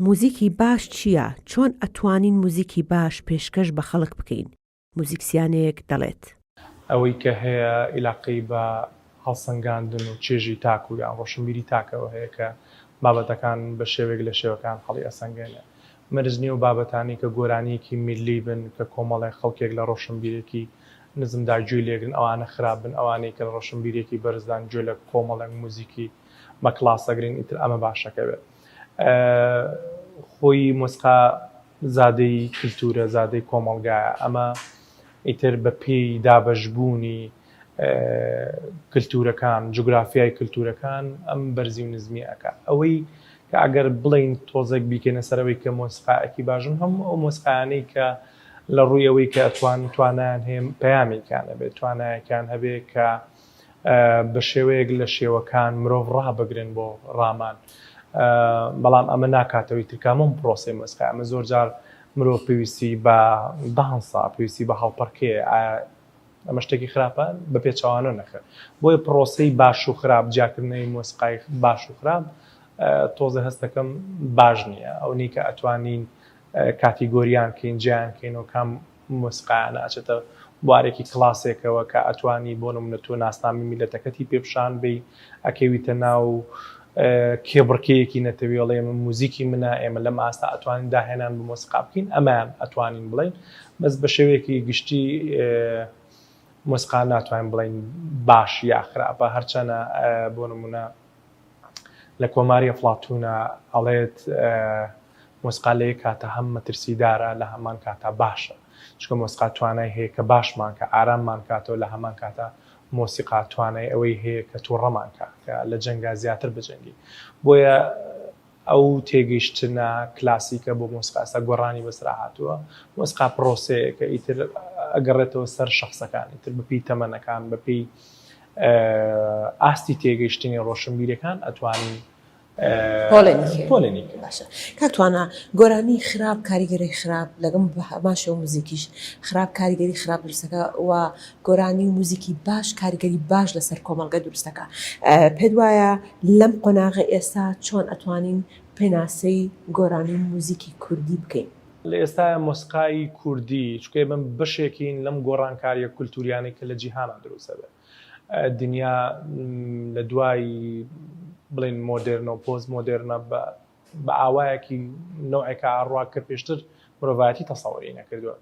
موزیکی باش چییە؟ چۆن ئەتوانین موزیکی باش پێشکەش بە خەڵک بکەین؟ موزیکسیانێک دەڵێت ئەوەی کە هەیە عیلاقەی بە هەڵسەنگاندن و چێژی تاک و یان ڕۆشنبیری تاکەوە هەیە کە بابەتەکان بە شێوێک لە شێوەکان هەڵی ئەسەنگێنێ. مەرجنی و بابەتانی کە گۆرانیەکی میلی بن کە کۆمەڵی خەڵکێک لە ڕۆشنبیرێکی نزمدا گوێ لێگرن ئەوانە خراپ بن، ئەوانەی کە لە ڕۆشنبیرێکی بەرزدان گوێ لە کۆمەڵێک موزیکی بە کلاسەگرین ئیتر ئەمە باشەکە بێت. خۆی مۆسیقا زادەی کلتورە، زادەی کۆمەڵگایە. ئەمە ئیتر بە پێی دابەشبوونی کلتورەکان، جوگرافیای کلتورەکان ئەم بەرزی و نزمی ئەکات. ئەوەی کە ئەگەر بڵین تۆزێک بیکەنە سەرەوەی کە مۆسیقایەکی باشن، هەموو ئەو مۆسیقایانەی کە لە ڕووی ئەوەی کە توانیان هەیە پەیامێکیانە بێت، توانایەکیان هەبێت کە بە شێوەیەک لە شێوەکان مرۆڤ ڕابگرن بۆ ڕامان. بەڵام ئەمە ناکاتەوەی ترکامەم پرۆسی مۆسیقا. ئەمە زۆر جار مرۆڤ پێویستی بە دانسا، پێویستی بە هەڵپەرکێ. ئەمە شتێکی خراپە بە پێچەوانە نەخێت. بۆیە پرۆسەی باش و خراپ، جاکردنەوەی مۆسیقای باش و خراپ تۆزە هەستەکەم باش نییە. ئەو نی کە ئەتوانین کاتیگۆریان کەین، جیان کەینەوە کام مۆسیقایانە ئەچێتە بوارێکی کلاسێکەوە کە ئەتوانی بۆ نمونە تۆ ناسنامی میلەتەکەتی پێپشان بێ، ئەکەویتە ناو کێبڕکەیەکی نەتەوێڵێ ئێمە موزیکی منە، ئێمە لەم ئاستا ئەتوانین داهێنان بە مۆسیقا بکەین. ئەمان ئەتوانین بڵین، بەس بە شێوەیەکی گشتی مۆسیقا ناتوانین بڵین باش یا خراپە. هەرچەنە بۆ نمونە لە کۆماری ئەفڵاتونە ئەڵێت مۆسیقا لە یەک کاتە هەم مەترسیدارە، لە هەمان کاتە باشە. چونکە مۆسیقا توانای هەیە کە باشمان کە ئاراممان کاتەوە، لە هەمان کاتە مۆسیقا توانای ئەوەی هەیە کە تووڕەمان کات کە لە جەنگا زیاتر بجەنگی. بۆیە ئەو تێگەیشتنە کلاسیکە بۆ مۆسیقا ئێستا گۆڕانی بەسرا هاتووە. مۆسیقا پرۆسەیە کە ئیتر ئەگەڕێتەوە سەر شەخسەکان، ئیتر بەپێی تەمەنەکان، بەپێی ئاستی تێگەیشتنی ڕۆشنبیرەکان ئەتوانین پۆلێنی باشە. کاتوانە گۆرانی خراپ، کاریگەری خراپ لەگەڵ باشە و موزیکیش خراپ، کاریگەری خراپ دروستەکە و گۆرانی و موزیکی باش کاریگەری باش لەسەر کۆمەڵگە دروستەکە. پێت وایە لەم قۆناغی ئێستا چۆن ئەتوانین پێناسەی گۆرانی موزیکی کوردی بکەین؟ لە ئێستا مۆسیقای کوردی چکێ من بەشێکین لەم گۆڕانکاریە کولتوریانەی کە لە جیهانە دروستە بێت. دنیا لە دوای بڵین مۆدرنە و پۆست مۆدرنە بە ئاوایەکی نەوعێکە ئاڕوا کە پێشتر مرۆڤایەتی تەسەووری نەکردووە.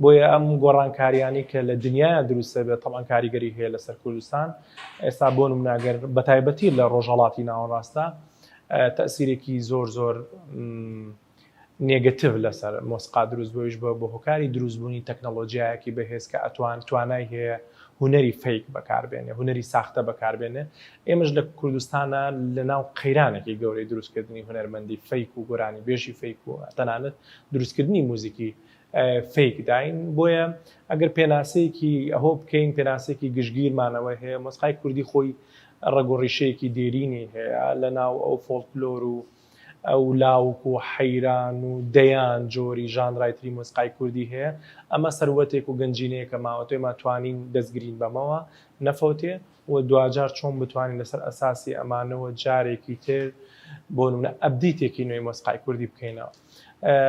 بۆیە ئەم گۆڕانکاریانی کە لە دنیای دروستە بێت، تەمان کاریگەری هەیە لەسەر کوردستان. ئێستا بۆ نمونەگەر بەتایبەتی لە ڕۆژهەڵاتی ناوەڕاستە تەسیرێکی زۆر زۆر نێگەتیڤ لەسەر مۆسیقا دروست بۆیش بە هۆکاری دروستبوونی تەکنەڵۆجیایەکی بەهێز کە توانای هەیە هونەری فەیک بەکاربێنێ، هونەری ساختە بەکاربێنێ. ئێمەش لە کوردستانە لە ناو قەیرانێکی گەورەی دروستکردنی هونەرمەندی فەیک و گۆرانی بێژی فەیک و تەنانەت دروستکردنی موزیکی فەیک داین. بۆیە ئەگەر پێناسەیەکی ئەهۆ بکەین، پێناسەیەکی گشتگیرمانەوە هەیە. مۆسیقای کوردی خۆی ڕەگۆڕیشەیەکی دێرینی هەیە لە ناو ئەو فۆڵکلۆر و ئەو لاوک و حەیران و دەیان جۆری ژانرایتری مۆسیقای کوردی هەیە. ئەمە سەروەتێک و گەنجینەیە کە ماوەتۆی ماتوانین دەستگرین بەمەوە نەفەوتێ و دوجار چۆن بتوانین لەسەر ئەساسی ئەمانەوە جارێکی تر بۆ نمونە ئەبدیتێکی نوێی مۆسیقای کوردی بکەینەوە.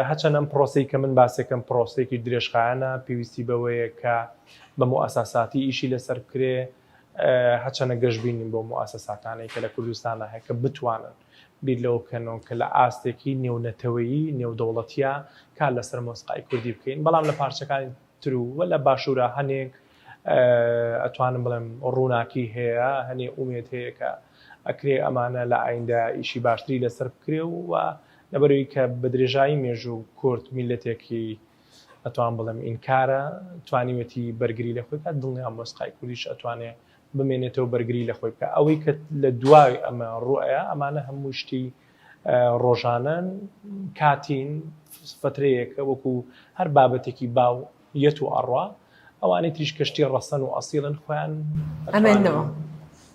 هەرچەندە ئەم پرۆسەی کە من باسێکم پرۆسەیەکی درێژخایەنە، پێویستی بەوەیە کە بە مؤسساتی ئیشی لەسەر بکرێ، هەرچەندە گەشتبینین بۆ مؤسساتانەی کە لە کوردستانە هەیە کە بتوانن بیر لەوە بکەنەوە کە لە ئاستێکی نێونەتەوەیی نێودەوڵەتیە کار لەسەر مۆسیقای کوردی بکەین. بەڵام لە پارچەکانی تر و لە باشوورە هەنێک ئەتوانم بڵێم ڕووناکی هەیە، هەنێ ئومێد هەیە کە ئەکرێ ئەمانە لە ئایندا ئیشی باشتری لەسەر بکرێ و لەبەرەوەی کە بە درێژایی مێژوو کورد میلەتێکی ئەتوان بڵێم ئینکارە، توانیوەتی بەرگری لە خۆی کات دڵنیام مۆسیقای کوردیش ئەتوانێ بمێنێتەوە بەرگری لە خۆی بکە. ئەوەی کە لە دوای ئەمە ڕوئەیە، ئەمانە هەموو شتی ڕۆژانەن کاتین فترەیەکە وەکو هەر بابەتێکی باو یەت و ئەڕوا، ئەوانەی تریش کەشتی ڕەسەن و ئەسیڵن خۆیان ئەمێنەوە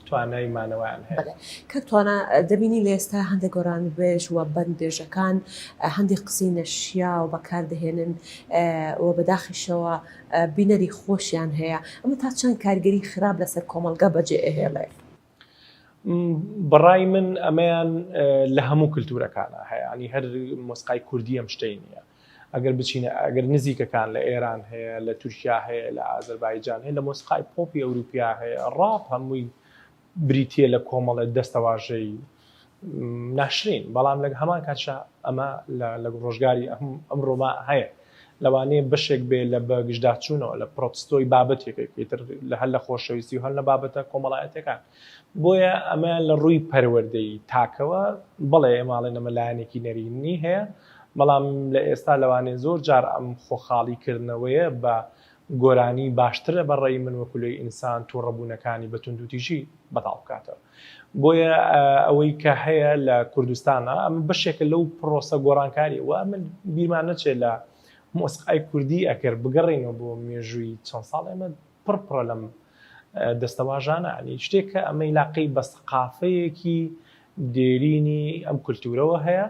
توانای مانەوەیان هەیە. کە توانە دەبینی لە ئێستا هەندێک گۆران بێژ و بەندێژەکان هەندێک قسەی نەشیا و بەکاردەهێنن و بەداخیشەوە بینەری خۆشیان هەیە. ئەمە تا چەند کارگەری خراپ لەسەر کۆمەڵگە بەجێ ئەهێڵێ؟ بەڕای من ئەمەیان لە هەموو کللتورەکانە هەیە، ینی هەر مۆسیقای کوردی ئەم شتەی نییە. ئەگەر بچینە ئەگەر نزیکەکان لە ئێران هەیە، لە تورکیا هەیە، لە ئازەربایجان هەیە، لە مۆسیقای پۆپی ئەوروپیا هەیە، ڕاپ هەمووی بریتە لە کۆمەڵە دەستەواژەی ناشرین، بەڵام لە هەمان کاتشە ئەمە لە ڕۆژگاری ئەمڕۆما هەیە، لەوانەیە بەشێک بێ لە بەگشتداچوونەوە لە پرۆتستۆی بابەتێکێتتر لە هەل لە خۆشەویستی و هەل لە بابەتە کۆمەڵایەتەکان. بۆیە ئەمە لە ڕووی پەروەردەی تاکەوە بەڵێ ئێماڵێن ئەمە لایەنێکی نەرینی هەیە، بەڵام لە ئێستا لەوانێ زۆر جار ئەم خۆخاڵیکردنەوەیە بە گۆرانی باشترە بەڕێی من وەکولۆی ئینسان تووڕەبوونەکانی بە توندوتیژی بەتاڵ بکاتەوە. بۆیە ئەوەی کە هەیە لە کوردستانە ئەم بەشێکە لەو پرۆسە گۆڕانکاری و من بیرمان نەچێت لە مۆسیقای کوردی ئەکرد بگەڕێنەوە بۆ مێژووی چەند ساڵ ئێمە پڕ لەم دەستەواژانە، ینی شتێککە ئەمە علاقەی بە سەقافەیەکی دێرینی ئەم کولتورەوە هەیە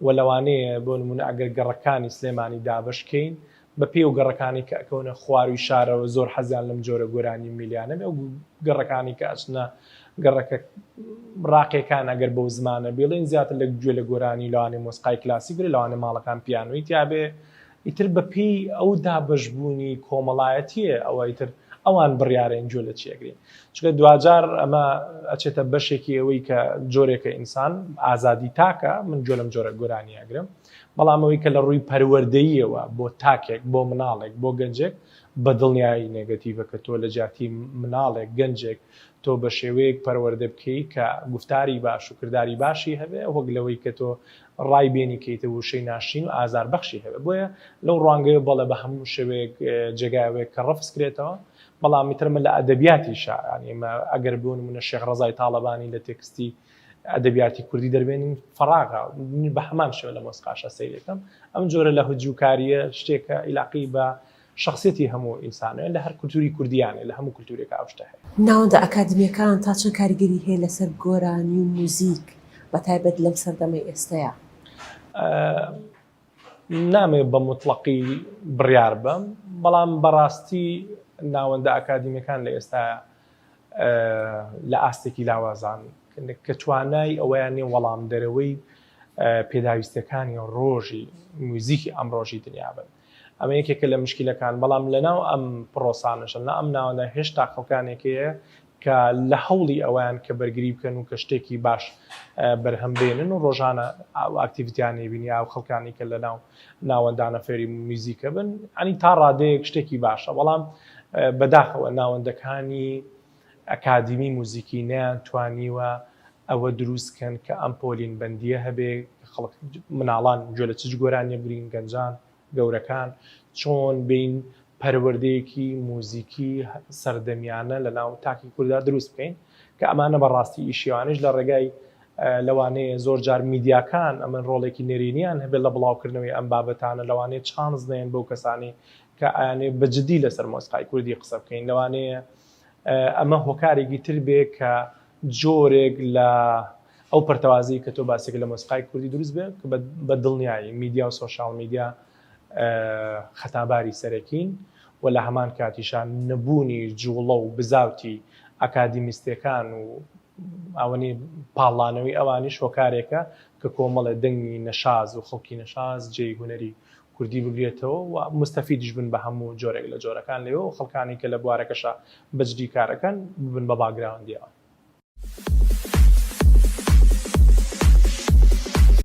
و لەوانەیە بۆ نمونە ئەگەر گەڕەکانی سلێمانی دابشکەین بە پێ و گەڕەکانی کە ئەکەونە خواروی شارەوە زۆر حەزیان لەم جۆرە گۆرانی میلیانە بێ و گەڕەکانی کە ئەچنە گەڕەکە ڕاقیەکان ئەگەر بەو زمانە بێڵێن زیاتر لە گوێ لە گۆرانی لەوانێ مۆسیقای کلاسیک لەوانێ ماڵەکان پیانۆی تیابێ ئیتر بە پێی ئەو دابەشبوونی کۆمەڵایەتیە ئەوە ئیتر ئەوان بڕیارێن جۆ لە چێگرین، چکە دوجار ئەمە ئەچێتە بەشێکی ئەوەی کە جۆرێکە ئینسان ئازادی تاکە من جۆ لەم جۆرە گۆرانی ئەگرم، بەڵام ئەوەی کە لە ڕووی پەروەردەییەوە بۆ تاکێک بۆ مناڵێک بۆ گەنجێک بە دڵنیایی نێگەتیڤە کە تۆ لە جیاتی مناڵێک گەنجێک تۆ بە شێوەیەک پەروەردە بکەی کە گفتاری باش و کردداری باشی هەبێ وەک لەوەی کە تۆ ڕای بێنی کەیتە وشەی ناشین و ئازار بەخشی هەبێ. بۆیە لەو ڕوانگەیە بەڵێ بە هەموو شێوەیەک جێگاوێک کە ڕەفسکرێتەوە، بەڵام میترمە لە ئەدەبیاتی شانی ئەگەر بۆ نمونە شێخ ڕەزای تاڵەبانی لە تێکستی ئەدەبیاتی کوردی دەربێنین فراغا بە هەمان شێوە لە مۆسیقاشە سەیرەکەم ئەم جۆرە لە هجووکاریە شتێکە عیلاقی بە شخصیەتی هەموو ئینسانە لە هەر کولتوری کوردیانە لە هەموو کولتورێکە ئەو شتە هەیە. ناوەندە ئەکادمیەکان تا چەند کاریگەری هەیە لەسەر گۆرانی و موزیک بە تایبەت لەم سەردەمەی ئێستەیە؟ نامێ بە مطلقی بڕیار بم، بەڵام بەڕاستی ناوەندە ئەکادمیەکان لە ئێستا لە ئاستێکی لاوازان کە توانای ئەوەیان نێ وەڵام دەرەوەی پێداویستەکانی ڕۆژی موزیکی ئەمڕۆژی دنیا بن. ئەمە یەکێکە لە مشکلەکان، بەڵام لەناو ئەم پرۆسانەشە لە ئەم ناوەندە هێشتا خەڵکانێکەیە کە لە هەوڵی ئەویان کە بەرگری بکەن و کە شتێکی باش بەرهەمبێنن و ڕۆژانە ئاکتیڤیتیانی بینی و خەڵکانی کە لە ناوەندانە فێری موزیکە بن ئەنی تا ڕادەیەک شتێکی باشە، بەڵام بەداخەوە ناوەندەکانی ئەکادمی موزیکی نیان توانیوە ئەوە دروستکەن کە ئەم پۆلین بەندیە هەبێ خەڵک مناڵان گوێ لە چ گۆرانیە بگرین، گەنجان گەورەکان چۆن بین پەروەردەیەکی موزیکی سەردەمیانە لە ناو تاکی کووردا دروست بکەین کە ئەمانە بەڕاستی ئیشیوانش لە ڕێگای لەوانەیە زۆر جار میدیاکان ئەمە ڕۆڵێکی نێرینیان هەبێت لە بڵاوکردنەوەی ئەم بابەتانە، لەوانەیە چانس دێن بەو کەسانی کە ئایانێ بەجددی لەسەر مۆسیقای کوردی قسە بکەین، لەوانەیە ئەمە هۆکارێکی تر بێ کە جۆرێک لە ئەو پەرتەوازی کە تۆ باسێک لە مۆسیقای کوردی دروست بێت کە بە دڵنیایی میدیا و سۆشیال میدیا خەتاباری سەرەکین و لە هەمان کاتیشان نەبوونی جوڵە و بزاوتی ئەکادیمیستەکان و ئەوەنی پاڵانەوەی ئەوانیش هۆکارێکە کە کۆمەڵە دەنگی نەشاز و خەڵکی نەشاز جێی هونەری کوردی بگرێتەوە و مستەفیدیش بن بە هەموو جۆرێک لە جۆرەکان لێەوە و خەڵکانی کە لە بوارەکەشە بەجددی کارەکەن ببن بە باگراوندیەوە.